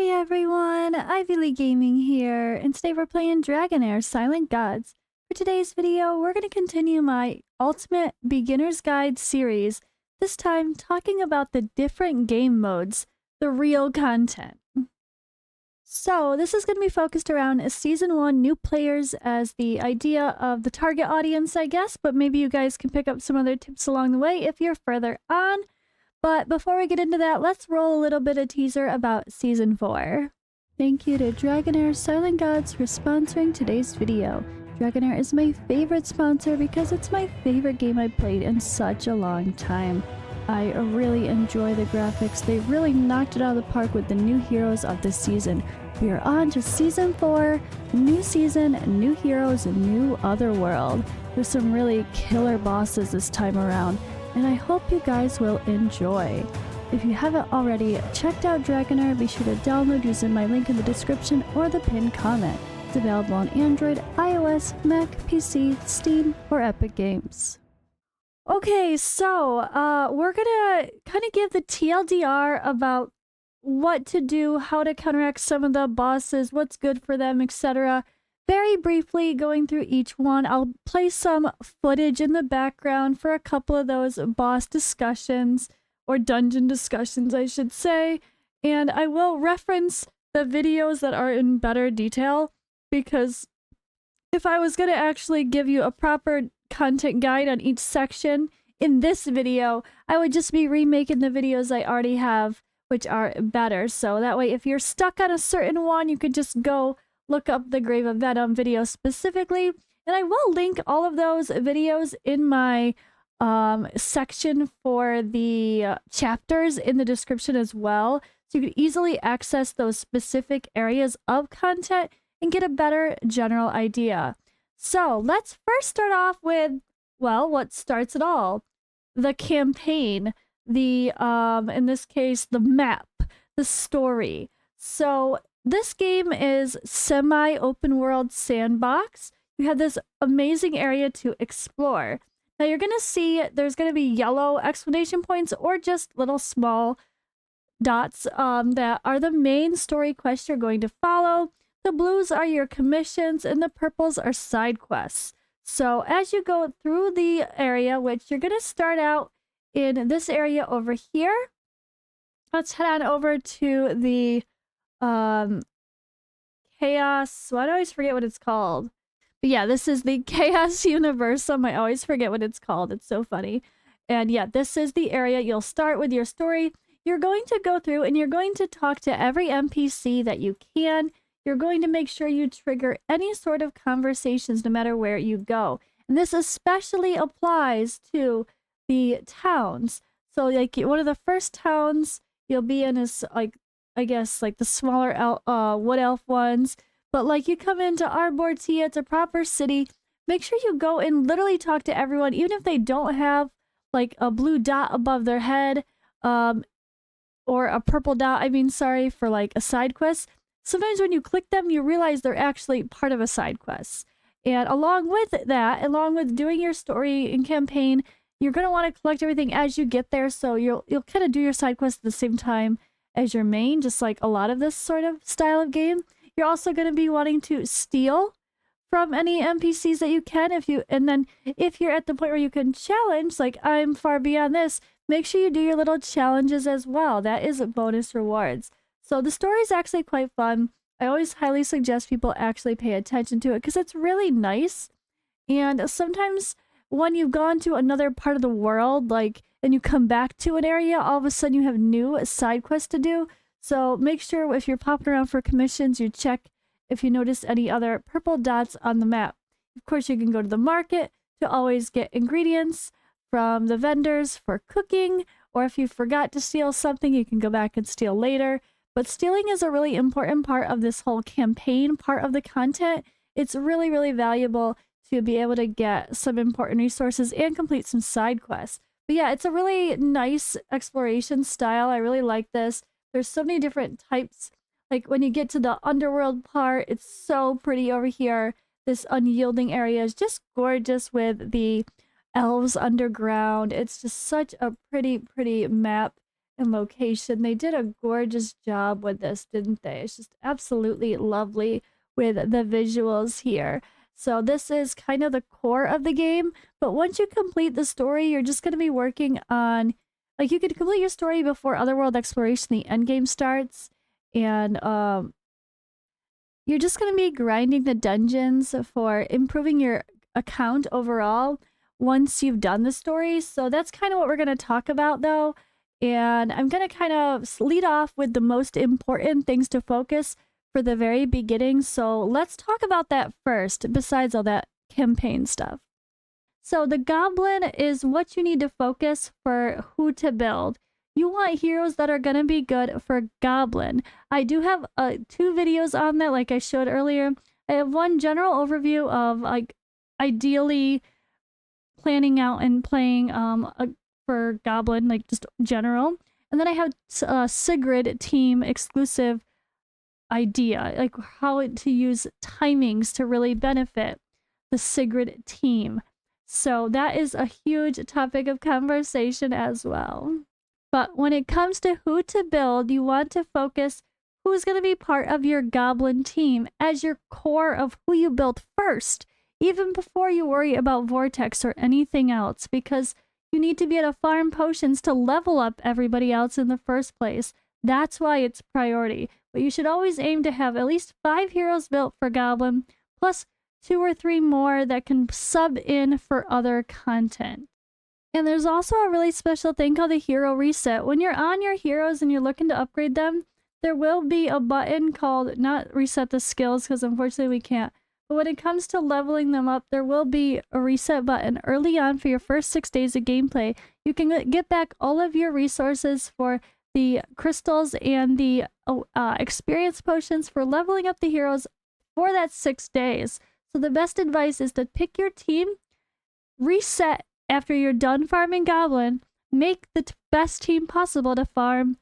Hey everyone, Ivy Lee Gaming here, and today we're playing Dragonheir Silent Gods. For today's video, we're going to continue my Ultimate Beginner's Guide series, this time talking about the different game modes, the real content. So this is going to be focused around Season 1 new players as the idea of the target audience, I guess, but maybe you guys can pick up some other tips along the way if you're further on. But before we get into that, let's roll a little bit of teaser about Season 4. Thank you to Dragonheir Silent Gods for sponsoring today's video. Dragonheir is my favorite sponsor because it's my favorite game I've played in such a long time. I really enjoy the graphics. They really knocked it out of the park with the new heroes of this season. We are on to Season 4, new season, new heroes, and new Otherworld. There's some really killer bosses this time around, and I hope you guys will enjoy. If you haven't already checked out Dragonheir, be sure to download using my link in the description or the pinned comment. It's available on Android, iOS, Mac, PC, Steam, or Epic Games. Okay, so we're gonna kind of give the TLDR about what to do, how to counteract some of the bosses, what's good for them, etc. Very briefly going through each one. I'll play some footage in the background for a couple of those boss discussions, or dungeon discussions I should say, and I will reference the videos that are in better detail, because if I was going to actually give you a proper content guide on each section in this video, I would just be remaking the videos I already have, which are better. So that way if you're stuck on a certain one, you could just go look up the Grave of Venom video specifically, and I will link all of those videos in my section for the chapters in the description as well, so you can easily access those specific areas of content and get a better general idea. So let's first start off with, well, what starts it all? The campaign, the in this case, the map, the story. So this game is semi-open world sandbox. You have this amazing area to explore. Now you're going to see there's going to be yellow exclamation points or just little small dots that are the main story quests you're going to follow. The blues are your commissions and the purples are side quests. So as you go through the area, which you're going to start out in this area over here, let's head on over to the Chaos, well, I always forget what it's called. But yeah, this is the Chaos Universum. I always forget what it's called. It's so funny. And yeah, this is the area you'll start with your story. You're going to go through and you're going to talk to every NPC that you can. You're going to make sure you trigger any sort of conversations no matter where you go. And this especially applies to the towns. So like one of the first towns you'll be in is like, I guess like the smaller wood elf ones. But like you come into Arbortia, it's a proper city. Make sure you go and literally talk to everyone, even if they don't have like a blue dot above their head, or a purple dot, I mean, sorry, for like a side quest. Sometimes when you click them, you realize they're actually part of a side quest. And along with that, along with doing your story and campaign, you're going to want to collect everything as you get there. So you'll kind of do your side quest at the same time as your main, just like a lot of this sort of style of game. You're also going to be wanting to steal from any NPCs that you can, and then if you're at the point where you can challenge, like I'm far beyond this, make sure you do your little challenges as well. That is bonus rewards. So the story is actually quite fun. I always highly suggest people actually pay attention to it because it's really nice. And sometimes when you've gone to another part of the world, like, and you come back to an area, all of a sudden you have new side quests to do. So make sure if you're popping around for commissions, you check if you notice any other purple dots on the map. Of course, you can go to the market to always get ingredients from the vendors for cooking, or if you forgot to steal something, you can go back and steal later. But stealing is a really important part of this whole campaign part of the content. It's really, really valuable to be able to get some important resources and complete some side quests. But yeah, it's a really nice exploration style. I really like this. There's so many different types. Like when you get to the underworld part, it's so pretty over here. This unyielding area is just gorgeous with the elves underground. It's just such a pretty, pretty map. invocation. They did a gorgeous job with this, didn't they? It's just absolutely lovely with the visuals here. So this is kind of the core of the game, but once you complete the story, you're just going to be working on, like, you could complete your story before Otherworld exploration, the endgame starts, and you're just going to be grinding the dungeons for improving your account overall once you've done the story. So that's kind of what we're going to talk about, though. And I'm going to kind of lead off with the most important things to focus for the very beginning. So let's talk about that first, besides all that campaign stuff. So the Goblin is what you need to focus for who to build. You want heroes that are going to be good for Goblin. I do have 2 videos on that, like I showed earlier. I have one general overview of, like, ideally planning out and playing for Goblin, like just general. And then I have a Sigrid team exclusive idea, like how to use timings to really benefit the Sigrid team. So that is a huge topic of conversation as well. But when it comes to who to build, you want to focus who's going to be part of your Goblin team as your core of who you build first, even before you worry about Vortex or anything else, because you need to be able to farm potions to level up everybody else in the first place. That's why it's priority. But you should always aim to have at least 5 heroes built for Goblin, plus 2 or 3 more that can sub in for other content. And there's also a really special thing called the hero reset. When you're on your heroes and you're looking to upgrade them, there will be a button called, not reset the skills, because unfortunately we can't, but when it comes to leveling them up, there will be a reset button early on for your first 6 days of gameplay. You can get back all of your resources for the crystals and the experience potions for leveling up the heroes for that 6 days. So the best advice is to pick your team, reset after you're done farming Goblin, make the best team possible to farm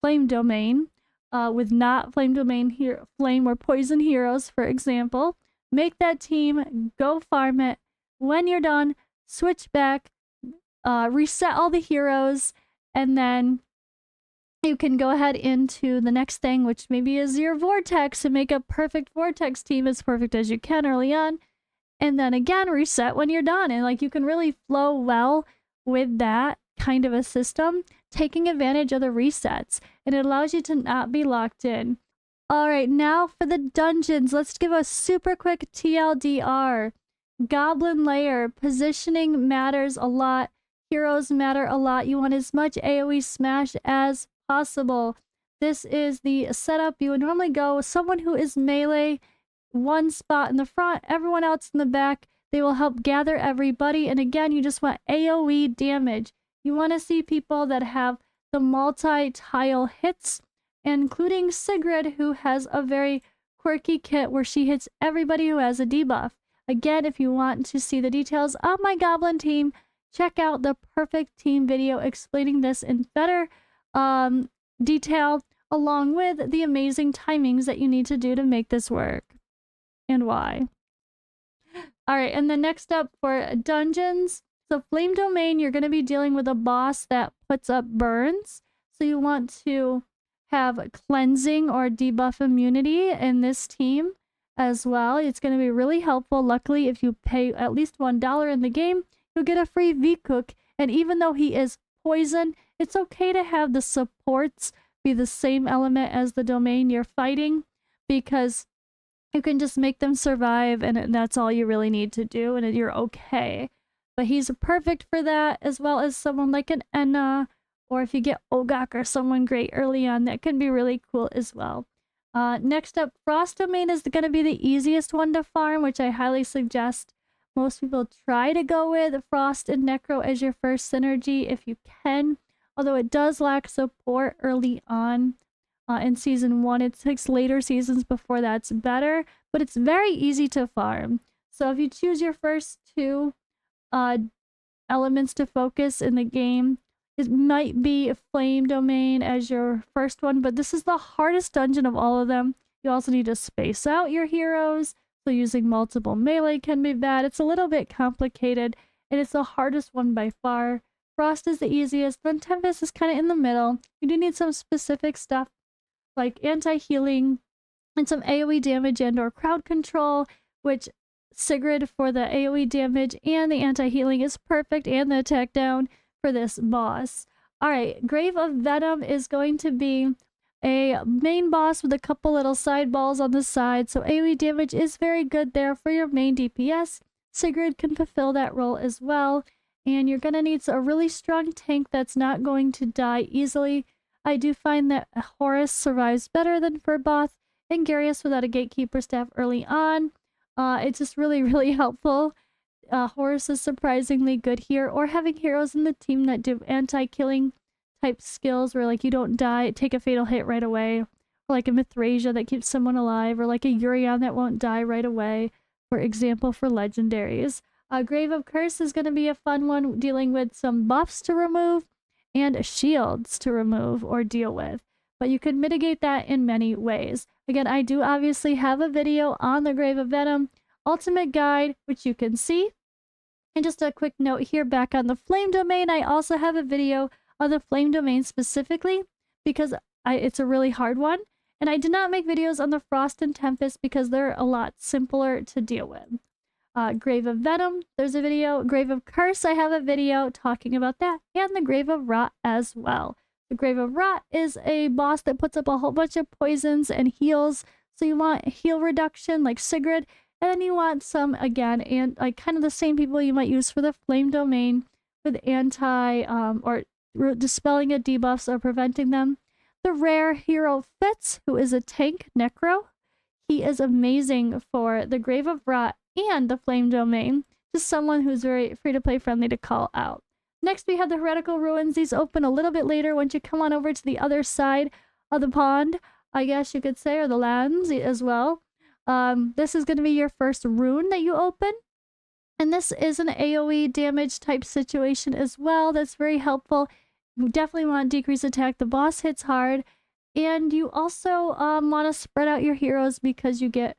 Flame Domain, with not Flame Domain Flame or Poison heroes, for example. Make that team, go farm it. When you're done, switch back, reset all the heroes, and then you can go ahead into the next thing, which maybe is your Vortex, and make a perfect Vortex team as perfect as you can early on. And then again, reset when you're done. And like, you can really flow well with that kind of a system, taking advantage of the resets. And it allows you to not be locked in. All right, now for the dungeons. Let's give a super quick TLDR. Goblin Lair. Positioning matters a lot. Heroes matter a lot. You want as much AoE smash as possible. This is the setup. You would normally go with someone who is melee, one spot in the front, everyone else in the back. They will help gather everybody. And again, you just want AoE damage. You want to see people that have the multi-tile hits, including Sigrid, who has a very quirky kit where she hits everybody who has a debuff. Again, if you want to see the details of my Goblin team, check out the perfect team video explaining this in better detail, along with the amazing timings that you need to do to make this work. And why. All right, and then next up for dungeons. So Flame Domain, you're going to be dealing with a boss that puts up burns. So you want to have cleansing or debuff immunity in this team as well. It's going to be really helpful. Luckily, if you pay at least $1 in the game, you'll get a free V-Cook. And even though he is poison, it's okay to have the supports be the same element as the domain you're fighting, because you can just make them survive, and that's all you really need to do, and you're okay. But he's perfect for that, as well as someone like an Enna, or if you get Ogak or someone great early on, that can be really cool as well. Next up, Frost Domain is going to be the easiest one to farm, which I highly suggest most people try to go with Frost and Necro as your first synergy if you can, although it does lack support early on. In season 1, it takes later seasons before that's better, but it's very easy to farm. So if you choose your first 2 elements to focus in the game, it might be a Flame Domain as your first one, but this is the hardest dungeon of all of them. You also need to space out your heroes, so using multiple melee can be bad. It's a little bit complicated, and it's the hardest one by far Frost is the easiest, then Tempest is kind of in the middle. You do need some specific stuff like anti-healing and some AoE damage and or crowd control, which Sigrid for the AoE damage and the anti-healing is perfect, and the attack down for this boss. Alright, Grave of Venom is going to be a main boss with a couple little side balls on the side, so AoE damage is very good there for your main DPS. Sigrid can fulfill that role as well, and you're going to need a really strong tank that's not going to die easily. I do find that Horus survives better than Furboth and Garius without a Gatekeeper staff early on. It's just really, really helpful. Horus is surprisingly good here, or having heroes in the team that do anti-killing type skills where like you don't die, take a fatal hit right away, or like a Mithrasia that keeps someone alive, or like a Urion that won't die right away, for example, for legendaries. Grave of Curse is going to be a fun one, dealing with some buffs to remove and shields to remove or deal with. But you could mitigate that in many ways. Again, I do obviously have a video on the Grave of Venom Ultimate Guide, which you can see. And just a quick note here, back on the Flame Domain, I also have a video on the Flame Domain specifically, because it's a really hard one. And I did not make videos on the Frost and Tempest because they're a lot simpler to deal with. Grave of Venom, there's a video. Grave of Curse, I have a video talking about that. And the Grave of Rot as well. The Grave of Rot is a boss that puts up a whole bunch of poisons and heals. So you want heal reduction like Sigrid. And then you want some, again, and like kind of the same people you might use for the Flame Domain with or dispelling a debuffs or preventing them. The rare hero Fitz, who is a tank Necro. He is amazing for the Grave of Rot and the Flame Domain. Just someone who's very free-to-play friendly to call out. Next, we have the Heretical Ruins. These open a little bit later once you come on over to the other side of the pond, I guess you could say, or the lands as well. This is going to be your first rune that you open. And this is an AoE damage type situation as well. That's very helpful. You definitely want to decrease attack. The boss hits hard. And you also want to spread out your heroes because you get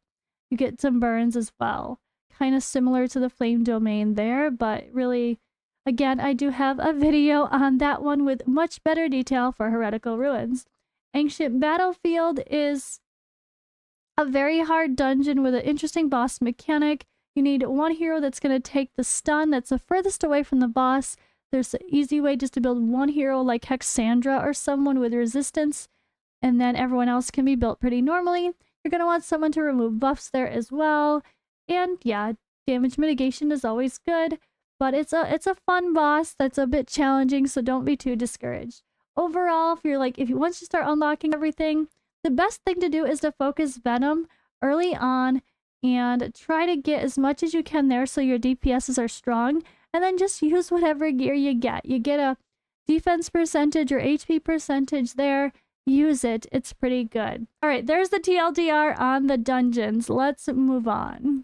some burns as well. Kind of similar to the Flame Domain there, but really, again, I do have a video on that one with much better detail for Heretical Ruins. Ancient Battlefield is a very hard dungeon with an interesting boss mechanic. You need one hero that's going to take the stun that's the furthest away from the boss. There's an easy way just to build one hero like Hexandra or someone with resistance, and then everyone else can be built pretty normally. You're going to want someone to remove buffs there as well. And yeah, damage mitigation is always good, but it's a fun boss that's a bit challenging, so don't be too discouraged. Overall, if you once you start unlocking everything, the best thing to do is to focus Venom early on and try to get as much as you can there so your DPSs are strong, and then just use whatever gear you get. You get a defense percentage or HP percentage there, use it. It's pretty good. All right, there's the TLDR on the dungeons. Let's move on.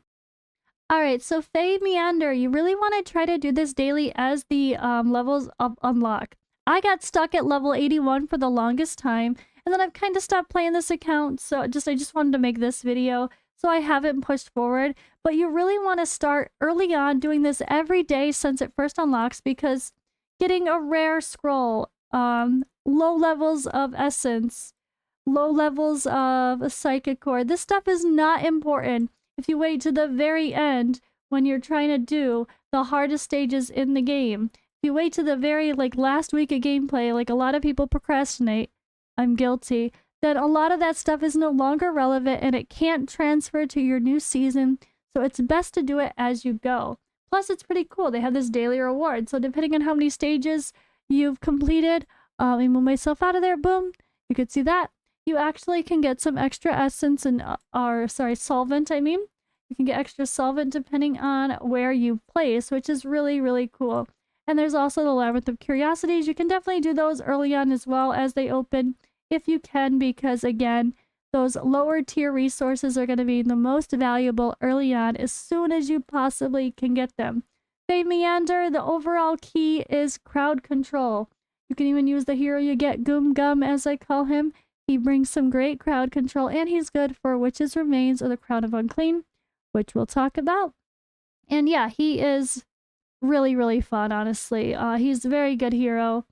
All right, so Fey Meander, you really want to try to do this daily as the levels unlock. I got stuck at level 81 for the longest time, and then I've kind of stopped playing this account, so I just wanted to make this video, so I haven't pushed forward. But you really want to start early on doing this every day since it first unlocks, because getting a rare scroll, low levels of essence, low levels of a psychic core, this stuff is not important if you wait to the very end when you're trying to do the hardest stages in the game. If you wait to the very last week of gameplay, like a lot of people procrastinate, I'm guilty, then a lot of that stuff is no longer relevant and it can't transfer to your new season. So it's best to do it as you go. Plus, it's pretty cool. They have this daily reward. So depending on how many stages you've completed, I move myself out of there, boom, you could see that. You actually can get some extra essence and, solvent, You can get extra solvent depending on where you place, which is really, really cool. And there's also the Labyrinth of Curiosities. You can definitely do those early on as well as they open, if you can, because again, those lower tier resources are going to be the most valuable early on as soon as you possibly can get them. Fey Meander, the overall key is crowd control. You can even use the hero you get, Goom Gum as I call him. He brings some great crowd control, and he's good for Witch's Remains or the Crown of Unclean, which we'll talk about. And yeah, he is really, really fun, honestly. He's a very good hero.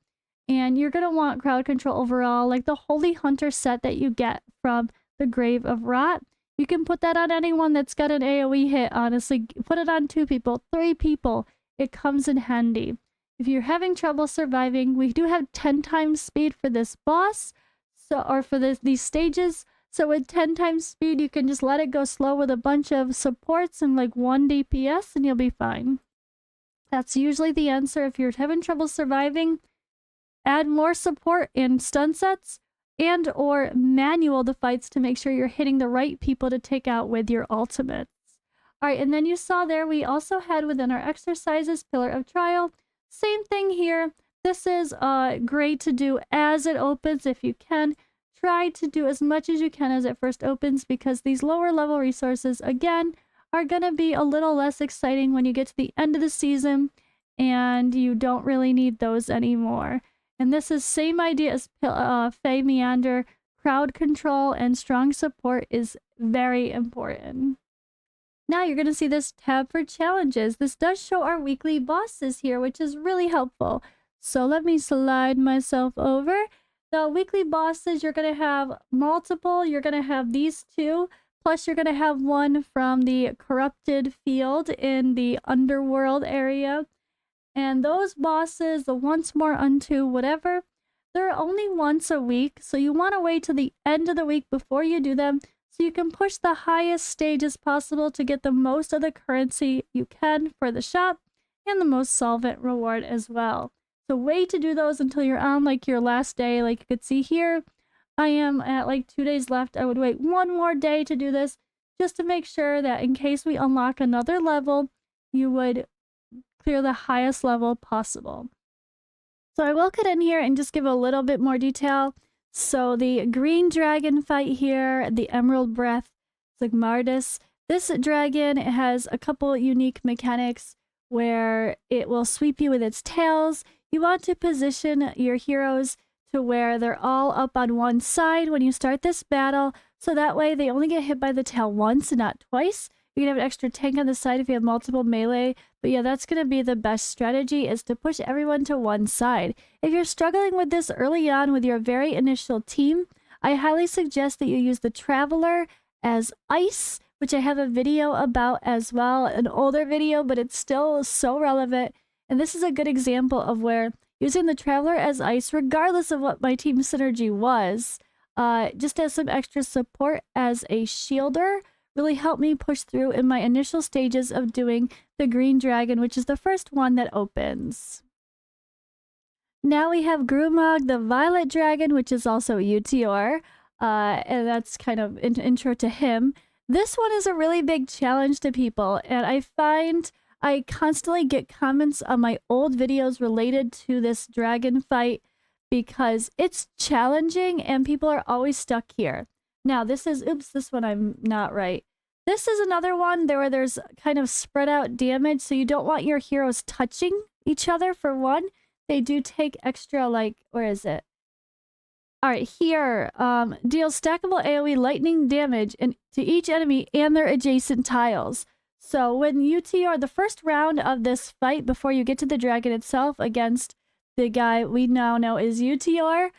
And you're going to want crowd control overall, like the Holy Hunter set that you get from the Grave of Rot. You can put that on anyone that's got an AoE hit, honestly. Put it on 2 people, 3 people. It comes in handy. If you're having trouble surviving, we do have 10 times speed for this boss, or for these stages. So with 10 times speed, you can just let it go slow with a bunch of supports and like 1 DPS and you'll be fine. That's usually the answer if you're having trouble surviving. Add more support and stun sets, and or manual the fights to make sure you're hitting the right people to take out with your ultimates. Alright, and then you saw there we also had within our exercises Pillar of Trial. Same thing here. This is great to do as it opens if you can. Try to do as much as you can as it first opens, because these lower level resources, again, are going to be a little less exciting when you get to the end of the season and you don't really need those anymore. And this is same idea as Fey Meander. Crowd control and strong support is very important. Now you're going to see this tab for challenges. This does show our weekly bosses here, which is really helpful. So let me slide myself over. The weekly bosses, you're going to have multiple. You're going to have these 2. Plus, you're going to have one from the corrupted field in the underworld area. And those bosses, the once more unto whatever, they're only once a week. So you want to wait till the end of the week before you do them, so you can push the highest stages possible to get the most of the currency you can for the shop and the most solvent reward as well. So wait to do those until you're on like your last day. Like you could see here, I am at like 2 days left. I would wait 1 more day to do this, just to make sure that in case we unlock another level, you would clear the highest level possible. So I will cut in here and just give a little bit more detail. So the green dragon fight here, the Emerald Breath Sigmardus. This dragon has a couple unique mechanics where it will sweep you with its tails. You want to position your heroes to where they're all up on one side when you start this battle, so that way they only get hit by the tail once and not twice. You can have an extra tank on the side if you have multiple melee. But yeah, that's going to be the best strategy, is to push everyone to one side. If you're struggling with this early on with your very initial team, I highly suggest that you use the Traveler as ice, which I have a video about as well, an older video, but it's still so relevant. And this is a good example of where using the Traveler as ice, regardless of what my team synergy was, just as some extra support as a shielder, really helped me push through in my initial stages of doing the green dragon, which is the first one that opens. Now we have Grumog, the violet dragon, which is also Utior, and that's kind of an intro to him. This one is a really big challenge to people, and I find I constantly get comments on my old videos related to this dragon fight because it's challenging and people are always stuck here. Now, this one I'm not right. This is another one where there's kind of spread out damage, so you don't want your heroes touching each other for one. They do take extra, like, where is it? Alright, here, deals stackable AoE lightning damage to each enemy and their adjacent tiles. So when UTR, the first round of this fight before you get to the dragon itself against the guy we now know is UTR,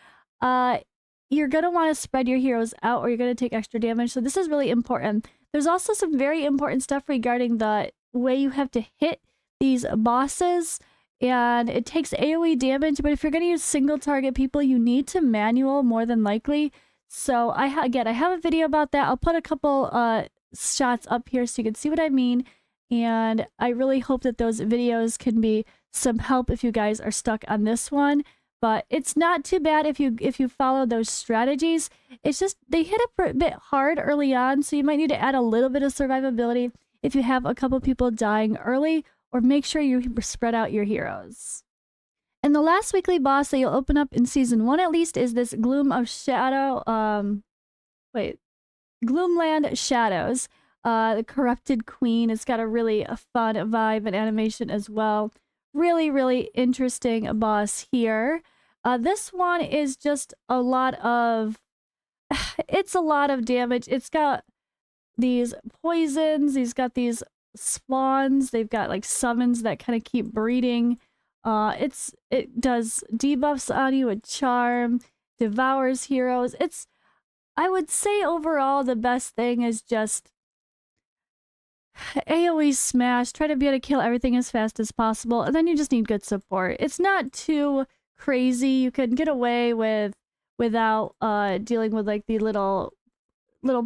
you're going to want to spread your heroes out or you're going to take extra damage. So this is really important. There's also some very important stuff regarding the way you have to hit these bosses. And it takes AoE damage, but if you're going to use single target people, you need to manual more than likely. So I have a video about that. I'll put a couple shots up here so you can see what I mean. And I really hope that those videos can be some help if you guys are stuck on this one. But it's not too bad if you follow those strategies. It's just they hit a bit hard early on, so you might need to add a little bit of survivability if you have a couple people dying early, or make sure you spread out your heroes. And the last weekly boss that you'll open up in Season 1 at least is this Gloomland Shadows. The Corrupted Queen. It's got a really fun vibe and animation as well. Really, really interesting boss here. This one is just a lot of... it's a lot of damage. It's got these poisons. He's got these spawns. They've got like summons that kind of keep breeding. It does debuffs on you with charm, devours heroes. I would say overall the best thing is just AoE smash, try to be able to kill everything as fast as possible, and then you just need good support. It's not too crazy. You can get away without dealing with like the little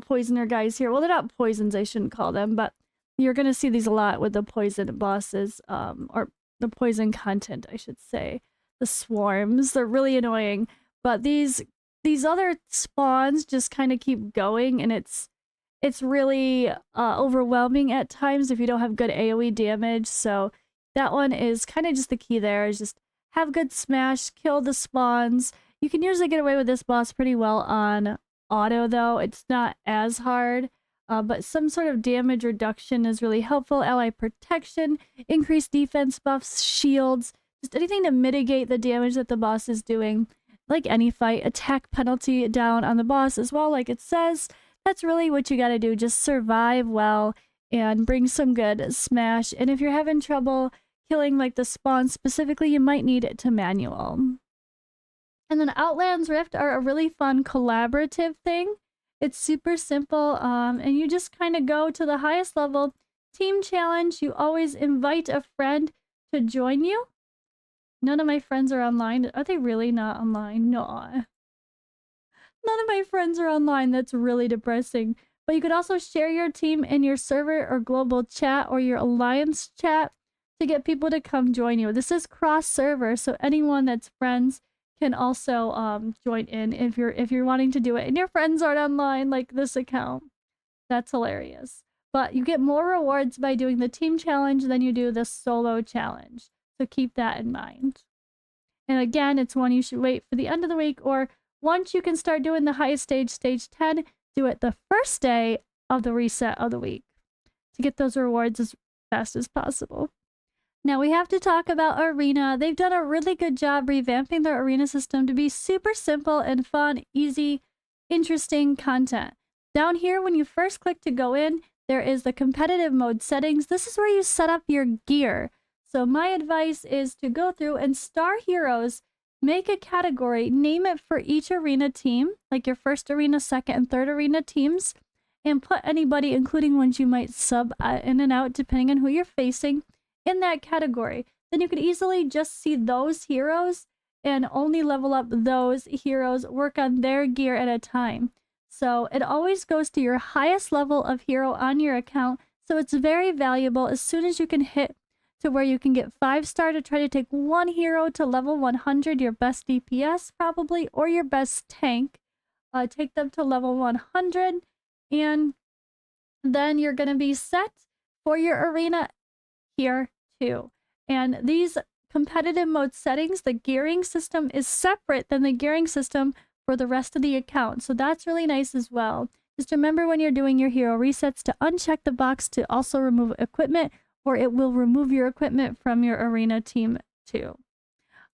poisoner guys here. Well, they're not poisons, I shouldn't call them, but you're gonna see these a lot with the poison bosses, or the poison content, I should say. The swarms, they're really annoying. But these other spawns just kind of keep going, and it's really overwhelming at times if you don't have good AoE damage. So that one is kind of just the key there, is just have good smash, kill the spawns. You can usually get away with this boss pretty well on auto, though. It's not as hard, but some sort of damage reduction is really helpful. Ally protection, increased defense buffs, shields, just anything to mitigate the damage that the boss is doing. Like any fight, attack penalty down on the boss as well, like it says. That's really what you gotta do. Just survive well and bring some good smash. And if you're having trouble killing like the spawn specifically, you might need it to manual. And then Outlands Rift are a really fun collaborative thing. It's super simple, and you just kind of go to the highest level. Team challenge, you always invite a friend to join you. None of my friends are online. Are they really not online? No. None of my friends are online. That's really depressing. But you could also share your team in your server or global chat or your alliance chat to get people to come join you. This is cross server, so anyone that's friends can also join in if you're wanting to do it and your friends aren't online, like this account. That's hilarious. But you get more rewards by doing the team challenge than you do the solo challenge. So keep that in mind. And again, it's one you should wait for the end of the week, or once you can start doing the highest stage, stage 10, do it the first day of the reset of the week to get those rewards as fast as possible. Now we have to talk about Arena. They've done a really good job revamping their Arena system to be super simple and fun, easy, interesting content. Down here, when you first click to go in, there is the competitive mode settings. This is where you set up your gear. So my advice is to go through and star heroes, make a category, name it for each arena team, like your first arena, second, and third arena teams, and put anybody, including ones you might sub in and out depending on who you're facing, in that category. Then you can easily just see those heroes and only level up those heroes, work on their gear at a time. So it always goes to your highest level of hero on your account. So it's very valuable as soon as you can hit to where you can get 5-star to try to take one hero to level 100, your best DPS probably, or your best tank. Take them to level 100, and then you're going to be set for your arena here too. And these competitive mode settings, the gearing system is separate than the gearing system for the rest of the account. So that's really nice as well. Just remember when you're doing your hero resets to uncheck the box to also remove equipment, or it will remove your equipment from your arena team too.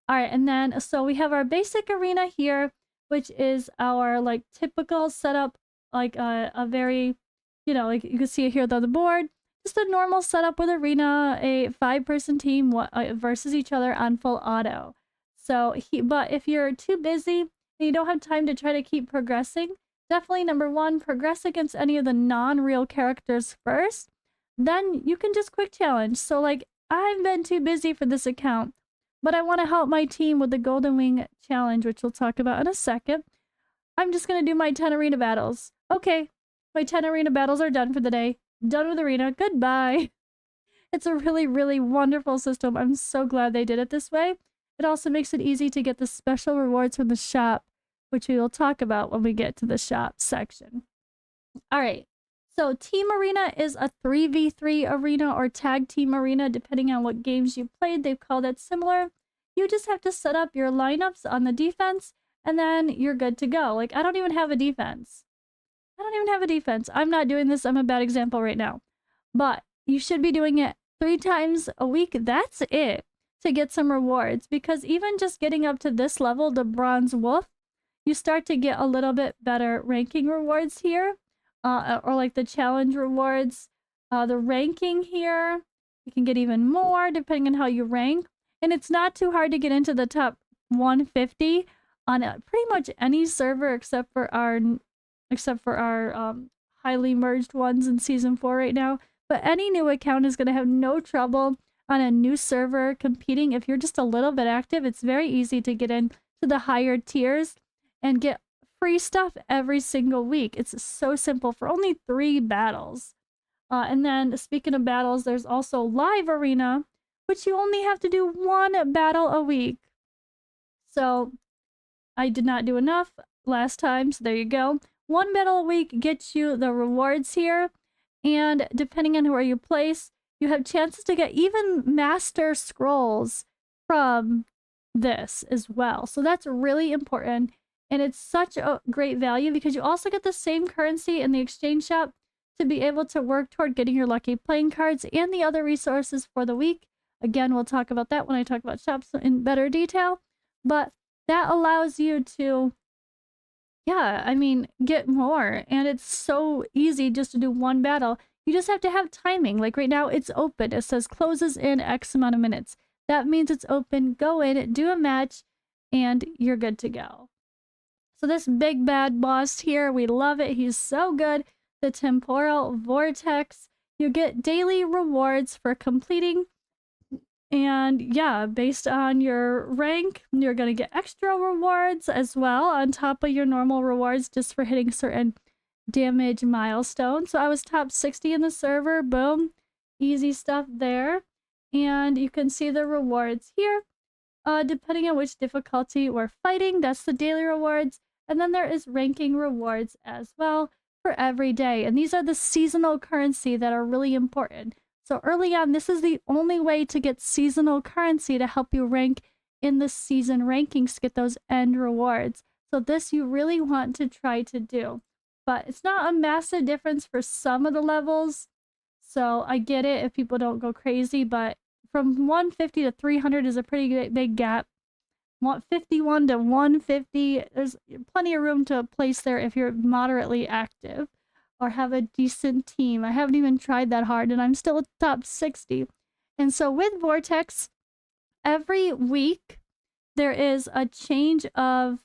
All right, and then so we have our basic arena here, which is our like typical setup, like a very, you know, like you can see it here on the board. Just a normal setup with arena, a 5-person team versus each other on full auto. So, but if you're too busy and you don't have time to try to keep progressing, definitely number one, progress against any of the non-real characters first. Then you can just quick challenge. So like, I've been too busy for this account, but I want to help my team with the Golden Wing challenge, which we'll talk about in a second. I'm just going to do my 10 arena battles. Okay, my 10 arena battles are done for the day. Done with arena. Goodbye. It's a really, really wonderful system. I'm so glad they did it this way. It also makes it easy to get the special rewards from the shop, which we will talk about when we get to the shop section. All right. So Team Arena is a 3v3 arena or tag team arena, depending on what games you played. They've called it similar. You just have to set up your lineups on the defense, and then you're good to go. Like, I don't even have a defense. I'm not doing this. I'm a bad example right now. But you should be doing it 3 times a week. That's it, to get some rewards. Because even just getting up to this level, the Bronze Wolf, you start to get a little bit better ranking rewards here. Or like the challenge rewards. The ranking here, you can get even more depending on how you rank. And it's not too hard to get into the top 150 on pretty much any server except for our highly merged ones in season 4 right now. But any new account is going to have no trouble on a new server competing. If you're just a little bit active, it's very easy to get into the higher tiers and get free stuff every single week. It's so simple for only 3 battles. And then speaking of battles, there's also live arena, which you only have to do 1 battle a week. So I did not do enough last time, so there you go. 1 battle a week gets you the rewards here, and depending on where you place, you have chances to get even master scrolls from this as well. So that's really important, and it's such a great value because you also get the same currency in the exchange shop to be able to work toward getting your lucky playing cards and the other resources for the week. Again, we'll talk about that when I talk about shops in better detail, but that allows you to, yeah, I mean, get more. And it's so easy just to do 1 battle. You just have to have timing. Like right now, it's open. It says closes in X amount of minutes. That means it's open. Go in, do a match, and you're good to go. So this big bad boss here, we love it. He's so good. The Temporal Vortex. You get daily rewards for completing. And yeah, based on your rank, you're going to get extra rewards as well on top of your normal rewards just for hitting certain damage milestones. So I was top 60 in the server. Boom. Easy stuff there. And you can see the rewards here. Depending on which difficulty we're fighting, that's the daily rewards. And then there is ranking rewards as well for every day. And these are the seasonal currency that are really important. So early on, this is the only way to get seasonal currency to help you rank in the season rankings to get those end rewards. So this you really want to try to do. But it's not a massive difference for some of the levels. So I get it if people don't go crazy, but from 150 to 300 is a pretty big gap. 51 to 150, there's plenty of room to place there if you're moderately active or have a decent team. I haven't even tried that hard and I'm still at top 60. And so with Vortex, every week there is a change of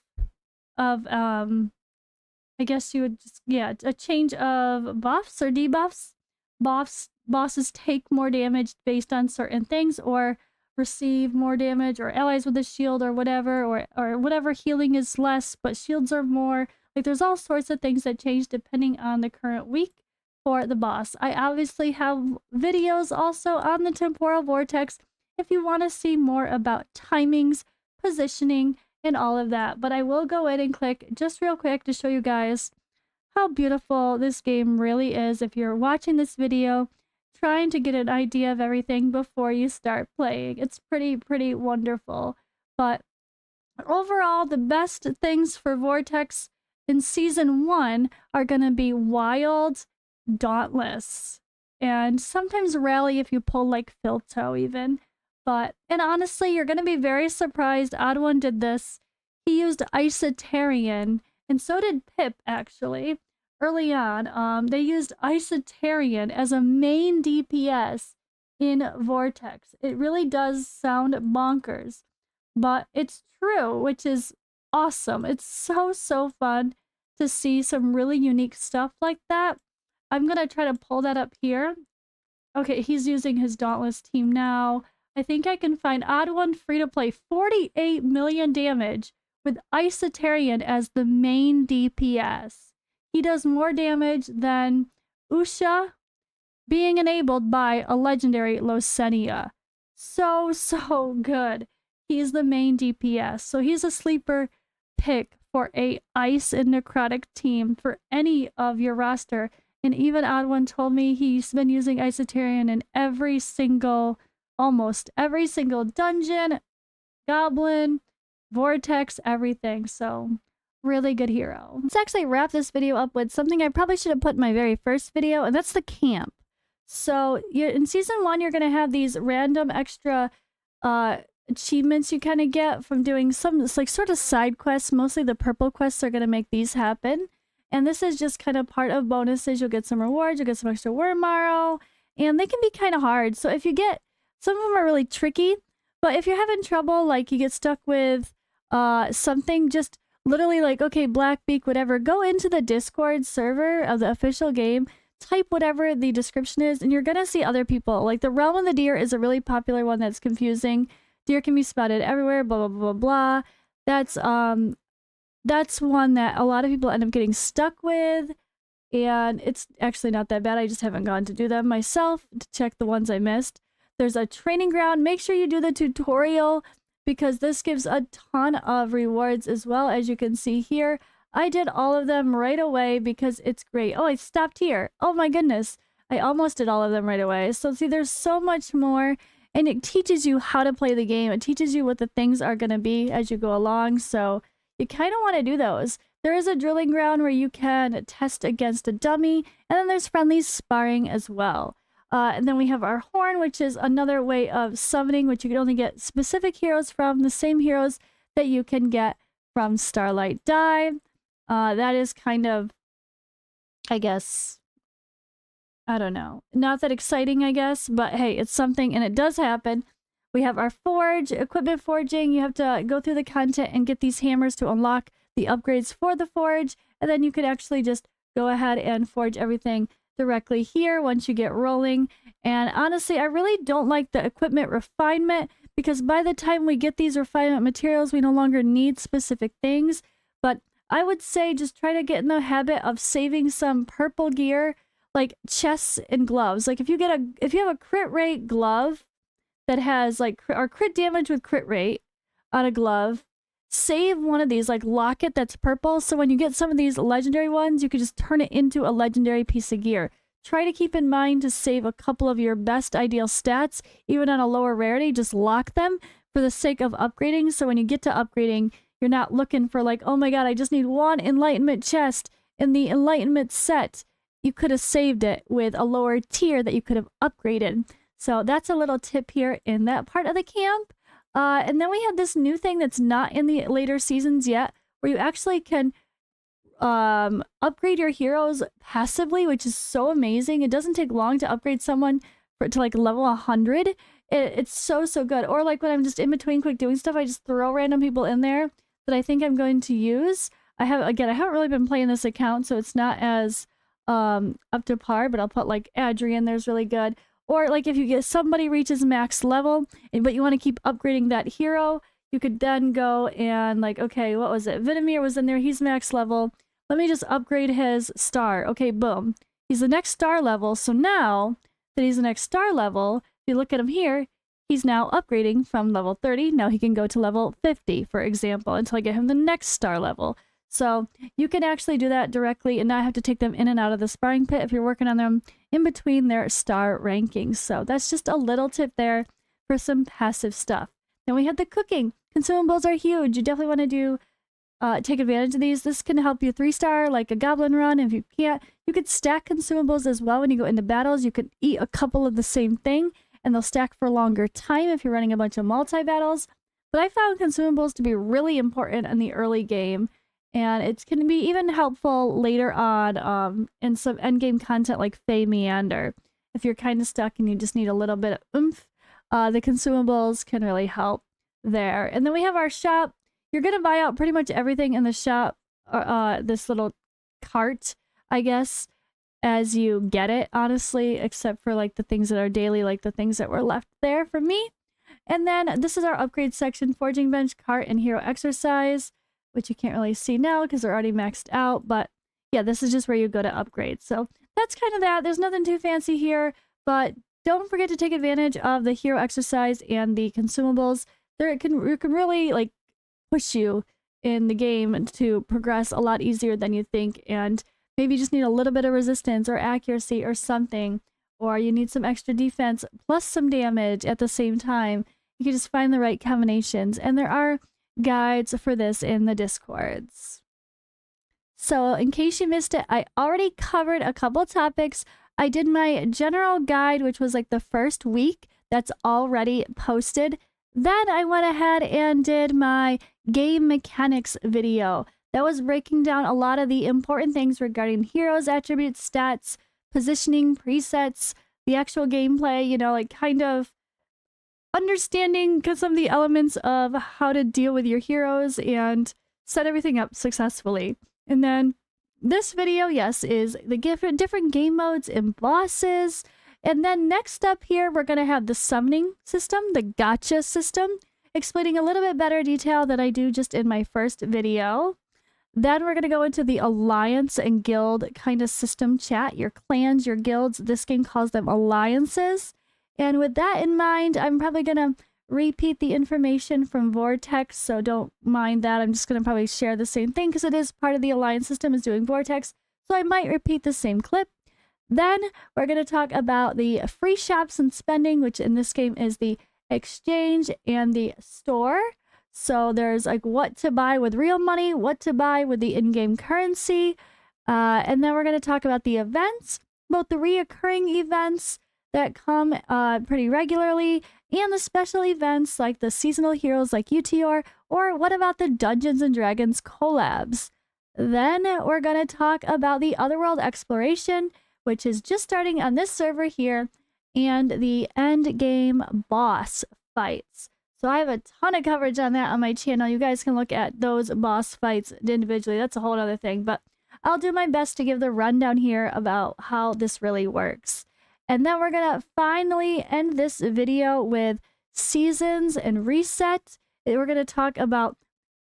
I guess you would just, yeah, a change of buffs or debuffs. Bosses take more damage based on certain things or receive more damage, or allies with a shield or whatever, or whatever healing is less, but shields are more. Like there's all sorts of things that change depending on the current week for the boss. I obviously have videos also on the Temporal Vortex if you want to see more about timings, positioning, and all of that. But I will go in and click just real quick to show you guys how beautiful this game really is if you're watching this video trying to get an idea of everything before you start playing. It's pretty wonderful. But overall, the best things for Vortex in Season 1 are going to be Wild, Dauntless, and sometimes Rally if you pull like Filto even. And honestly, you're going to be very surprised. Odd One did this. He used Isotarian, and so did Pip actually. Early on, they used Isotarian as a main DPS in Vortex. It really does sound bonkers, but it's true, which is awesome. It's so fun to see some really unique stuff like that. I'm going to try to pull that up here. Okay, he's using his Dauntless team now. I think I can find Odd One free to play 48 million damage with Isotarian as the main DPS. He does more damage than Usha being enabled by a legendary Losenia. So good. He's the main DPS. So he's a sleeper pick for a Ice and Necrotic team for any of your roster. And even Odd One told me he's been using Isotarian in almost every single dungeon, Goblin, Vortex, everything. So really good hero. Let's actually wrap this video up with something I probably should have put in my very first video, and that's the camp. So in Season 1, you're going to have these random extra achievements you kind of get from doing some like sort of side quests. Mostly the purple quests are going to make these happen. And this is just kind of part of bonuses. You'll get some rewards, you'll get some extra worm marrow, and they can be kind of hard. So if you get, some of them are really tricky, but if you're having trouble, like you get stuck with something, just literally like, okay, Blackbeak, whatever, go into the Discord server of the official game, type whatever the description is, and you're gonna see other people. Like the Realm of the Deer is a really popular one that's confusing. Deer can be spotted everywhere, blah, blah, blah, blah. That's one that a lot of people end up getting stuck with, and it's actually not that bad. I just haven't gone to do them myself to check the ones I missed. There's a training ground. Make sure you do the tutorial because this gives a ton of rewards as well, as you can see here. I did all of them right away because it's great. Oh, I stopped here. Oh my goodness. I almost did all of them right away. So see, there's so much more, and it teaches you how to play the game. It teaches you what the things are going to be as you go along. So you kind of want to do those. There is a drilling ground where you can test against a dummy, and then there's friendly sparring as well. And then we have our horn, which is another way of summoning, which you can only get specific heroes from, the same heroes that you can get from Starlight Dive. That is kind of, I guess, I don't know, not that exciting, I guess, but hey, it's something, and it does happen. We have our forge, equipment forging. You have to go through the content and get these hammers to unlock the upgrades for the forge, and then you could actually just go ahead and forge everything directly here once you get rolling. And honestly, I really don't like the equipment refinement because by the time we get these refinement materials, we no longer need specific things. But I would say just try to get in the habit of saving some purple gear, like chests and gloves. Like if you have a crit rate glove that has like or crit damage with crit rate on a glove, save one of these, like lock it that's purple, so when you get some of these legendary ones, you can just turn it into a legendary piece of gear. Try to keep in mind to save a couple of your best ideal stats, even on a lower rarity. Just lock them for the sake of upgrading, so when you get to upgrading, you're not looking for like, oh my god, I just need one enlightenment chest in the enlightenment set. You could have saved it with a lower tier that you could have upgraded. So that's a little tip here in that part of the camp. And then we have this new thing that's not in the later seasons yet, where you actually can upgrade your heroes passively, which is so amazing. It doesn't take long to upgrade someone to like level 100. It's so good. Or like when I'm just in between quick doing stuff, I just throw random people in there that I think I'm going to use. I haven't really been playing this account, so it's not as up to par, but I'll put like Adrian, there's really good. Or like if you get somebody reaches max level, but you want to keep upgrading that hero, you could then go and like, okay, what was it? Venom was in there, he's max level. Let me just upgrade his star. Okay, boom. He's the next star level. So now that he's the next star level, if you look at him here, he's now upgrading from level 30. Now he can go to level 50, for example, until I get him the next star level. So you can actually do that directly and not have to take them in and out of the sparring pit if you're working on them in between their star rankings. So that's just a little tip there for some passive stuff. Then we have the cooking. Consumables are huge. You definitely want to take advantage of these. This can help you 3-star like a goblin run. If you can't, you could stack consumables as well when you go into battles. You could eat a couple of the same thing and they'll stack for a longer time if you're running a bunch of multi-battles. But I found consumables to be really important in the early game. And it can be even helpful later on in some endgame content like Fey Meander. If you're kind of stuck and you just need a little bit of oomph, the consumables can really help there. And then we have our shop. You're going to buy out pretty much everything in the shop, this little cart, I guess, as you get it, honestly, except for like the things that are daily, like the things that were left there for me. And then this is our upgrade section, forging bench, cart, and hero exercise, which you can't really see now because they're already maxed out. But yeah, this is just where you go to upgrade. So that's kind of that. There's nothing too fancy here, but don't forget to take advantage of the hero exercise and the consumables. It can really like push you in the game to progress a lot easier than you think. And maybe you just need a little bit of resistance or accuracy or something, or you need some extra defense plus some damage at the same time. You can just find the right combinations. And there are guides for this in the discords. So in case you missed it, I already covered a couple topics. I did my general guide, which was like the first week. That's already posted. Then I went ahead and did my game mechanics video. That was breaking down a lot of the important things regarding heroes, attributes, stats, positioning, presets, the actual gameplay, you know, like kind of understanding some of the elements of how to deal with your heroes and set everything up successfully. And then this video, yes, is the different game modes and bosses. And then next up here, we're going to have the summoning system, the Gacha system, explaining a little bit better detail than I do just in my first video. Then we're going to go into the alliance and guild kind of system chat, your clans, your guilds. This game calls them alliances. And with that in mind, I'm probably going to repeat the information from Vortex, so don't mind that. I'm just going to probably share the same thing because it is part of the alliance system is doing Vortex, so I might repeat the same clip. Then we're going to talk about the free shops and spending, which in this game is the exchange and the store. So there's like what to buy with real money, what to buy with the in-game currency. And then we're going to talk about the events, both the reoccurring events that come pretty regularly and the special events like the seasonal heroes like UTR, or what about the Dungeons and Dragons collabs. Then we're going to talk about the Otherworld exploration, which is just starting on this server here, and the Endgame boss fights. So I have a ton of coverage on that on my channel. You guys can look at those boss fights individually. That's a whole other thing, but I'll do my best to give the rundown here about how this really works. And then we're going to finally end this video with seasons and reset. We're going to talk about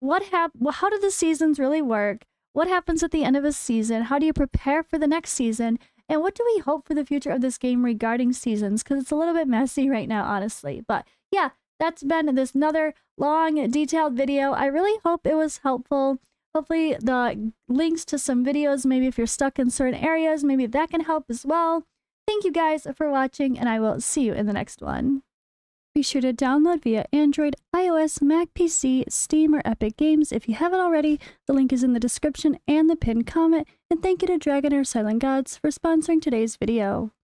how do the seasons really work? What happens at the end of a season? How do you prepare for the next season? And what do we hope for the future of this game regarding seasons? Because it's a little bit messy right now, honestly. But yeah, that's been this another long, detailed video. I really hope it was helpful. Hopefully the links to some videos, maybe if you're stuck in certain areas, maybe that can help as well. Thank you guys for watching, and I will see you in the next one. Be sure to download via Android, iOS, Mac PC, Steam, or Epic Games if you haven't already. The link is in the description and the pinned comment. And thank you to Dragonheir Silent Gods for sponsoring today's video.